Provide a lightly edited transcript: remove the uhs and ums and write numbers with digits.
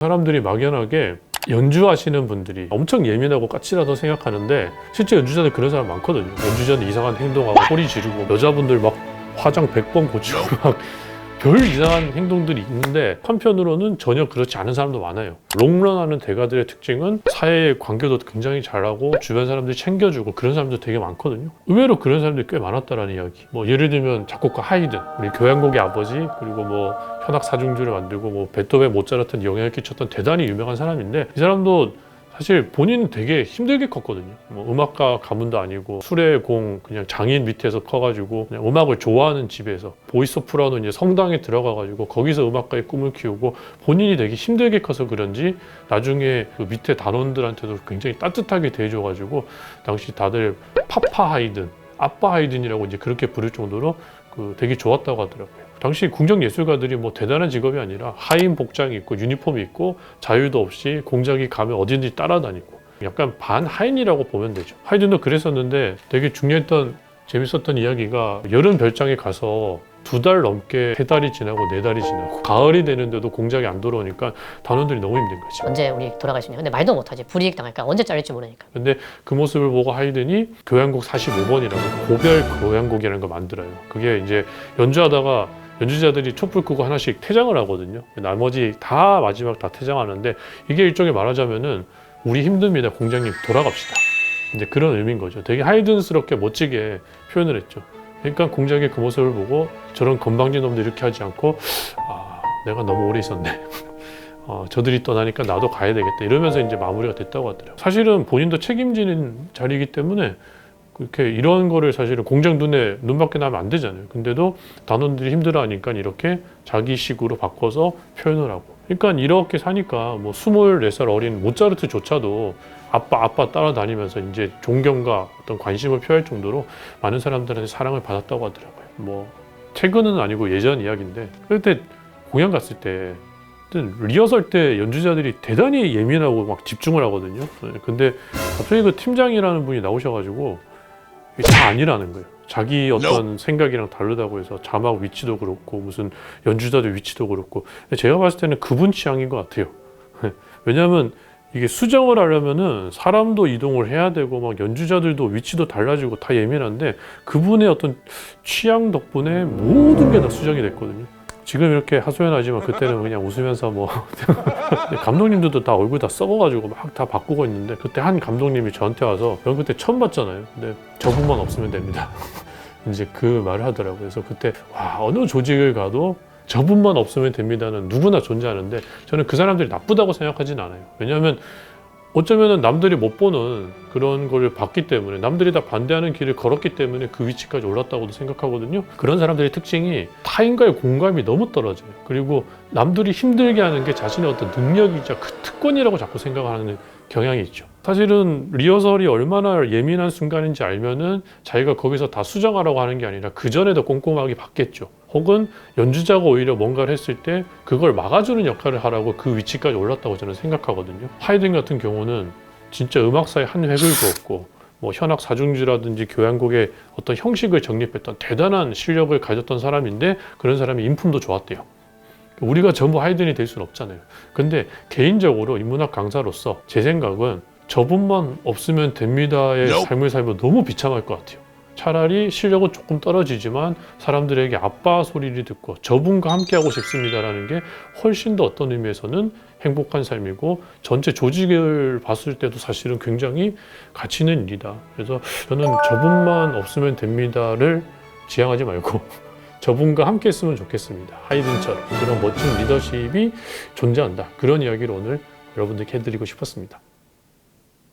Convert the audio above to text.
사람들이 막연하게 연주하시는 분들이 엄청 예민하고 까칠하다고 생각하는데 실제 연주자들 그런 사람 많거든요. 연주자들 이상한 행동하고 소리 지르고 여자분들 막 화장 100번 고치고 막 별 이상한 행동들이 있는데 한편으로는 전혀 그렇지 않은 사람도 많아요. 롱런하는 대가들의 특징은 사회의 관계도 굉장히 잘하고 주변 사람들이 챙겨주고 그런 사람도 되게 많거든요. 의외로 그런 사람들이 꽤 많았다라는 이야기. 뭐 예를 들면 작곡가 하이든, 우리 교향곡의 아버지, 그리고 뭐 현악 사중주를 만들고 뭐 베토벤, 모차르트한테 영향을 끼쳤던 대단히 유명한 사람인데 이 사람도 사실 본인은 되게 힘들게 컸거든요. 뭐 음악가 가문도 아니고 수레 공 그냥 장인 밑에서 커가지고 그냥 음악을 좋아하는 집에서 보이소프라노 이제 성당에 들어가가지고 거기서 음악가의 꿈을 키우고 본인이 되게 힘들게 커서 그런지 나중에 그 밑에 단원들한테도 굉장히 따뜻하게 대해줘가지고 당시 다들 파파 하이든, 아빠 하이든이라고 이제 그렇게 부를 정도로 그 되게 좋았다고 하더라고요. 당시 궁정 예술가들이 뭐 대단한 직업이 아니라 하인 복장이 있고 유니폼이 있고 자유도 없이 공작이 가면 어디든지 따라다니고 약간 반하인이라고 보면 되죠. 하이든도 그랬었는데 되게 중요했던 재밌었던 이야기가 여름 별장에 가서 2달 넘게 3달이 지나고 4달이 지나고 가을이 되는데도 공작이 안 돌아오니까 단원들이 너무 힘든 거지. 언제 우리 돌아가시냐. 근데 말도 못하지. 불이익 당할까. 언제 잘릴지 모르니까. 근데 그 모습을 보고 하이든이 교향곡 45번이라고 고별 교향곡이라는 걸 만들어요. 그게 이제 연주하다가 연주자들이 촛불 끄고 하나씩 퇴장을 하거든요. 나머지 다 마지막 다 퇴장하는데 이게 일종의 말하자면은 우리 힘듭니다. 공장님 돌아갑시다. 이제 그런 의미인 거죠. 되게 하이든스럽게 멋지게 표현을 했죠. 그러니까 공작의 그 모습을 보고 저런 건방진 놈들 이렇게 하지 않고 아, 내가 너무 오래 있었네. 저들이 떠나니까 나도 가야 되겠다. 이러면서 이제 마무리가 됐다고 하더라고요. 사실은 본인도 책임지는 자리이기 때문에 그렇게 이런 거를 사실은 공장 눈밖에 나면 안 되잖아요. 근데도 단원들이 힘들어하니까 이렇게 자기식으로 바꿔서 표현을 하고. 그러니까 이렇게 사니까 뭐 24살 어린 모차르트조차도 아빠 따라다니면서 이제 존경과 어떤 관심을 표할 정도로 많은 사람들한테 사랑을 받았다고 하더라고요. 뭐 최근은 아니고 예전 이야기인데 그때 공연 갔을 때 리허설 때 연주자들이 대단히 예민하고 막 집중을 하거든요. 근데 갑자기 그 팀장이라는 분이 나오셔가지고 다 아니라는 거예요. 자기 어떤 생각이랑 다르다고 해서 자막 위치도 그렇고 무슨 연주자들 위치도 그렇고. 근데 제가 봤을 때는 그분 취향인 것 같아요. 왜냐하면 이게 수정을 하려면은 사람도 이동을 해야 되고 막 연주자들도 위치도 달라지고 다 예민한데 그분의 어떤 취향 덕분에 모든 게 다 수정이 됐거든요. 지금 이렇게 하소연하지만 그때는 그냥 웃으면서 뭐 감독님들도 다 얼굴 다 썩어가지고 막 다 바꾸고 있는데 그때 한 감독님이 저한테 와서 전 그때 처음 봤잖아요. 근데 저분만 없으면 됩니다. 이제 그 말을 하더라고요. 그래서 그때 와 어느 조직을 가도 저분만 없으면 됩니다는 누구나 존재하는데 저는 그 사람들이 나쁘다고 생각하진 않아요. 왜냐하면 어쩌면 남들이 못 보는 그런 걸 봤기 때문에 남들이 다 반대하는 길을 걸었기 때문에 그 위치까지 올랐다고도 생각하거든요. 그런 사람들의 특징이 타인과의 공감이 너무 떨어져요. 그리고 남들이 힘들게 하는 게 자신의 어떤 능력이자 그 특권이라고 자꾸 생각하는 경향이 있죠. 사실은 리허설이 얼마나 예민한 순간인지 알면은 자기가 거기서 다 수정하라고 하는 게 아니라 그 전에도 꼼꼼하게 봤겠죠. 혹은 연주자가 오히려 뭔가를 했을 때 그걸 막아주는 역할을 하라고 그 위치까지 올랐다고 저는 생각하거든요. 하이든 같은 경우는 진짜 음악사의 한 획을 그었고 뭐 현악 사중주라든지 교향곡의 어떤 형식을 정립했던 대단한 실력을 가졌던 사람인데 그런 사람이 인품도 좋았대요. 우리가 전부 하이든이 될 수는 없잖아요. 근데 개인적으로 인문학 강사로서 제 생각은 저분만 없으면 됩니다의 삶을 살면 너무 비참할 것 같아요. 차라리 실력은 조금 떨어지지만 사람들에게 아빠 소리를 듣고 저분과 함께 하고 싶습니다라는 게 훨씬 더 어떤 의미에서는 행복한 삶이고 전체 조직을 봤을 때도 사실은 굉장히 가치 있는 일이다. 그래서 저는 저분만 없으면 됩니다를 지향하지 말고 저분과 함께 했으면 좋겠습니다. 하이든처럼 그런 멋진 리더십이 존재한다. 그런 이야기를 오늘 여러분들께 해드리고 싶었습니다.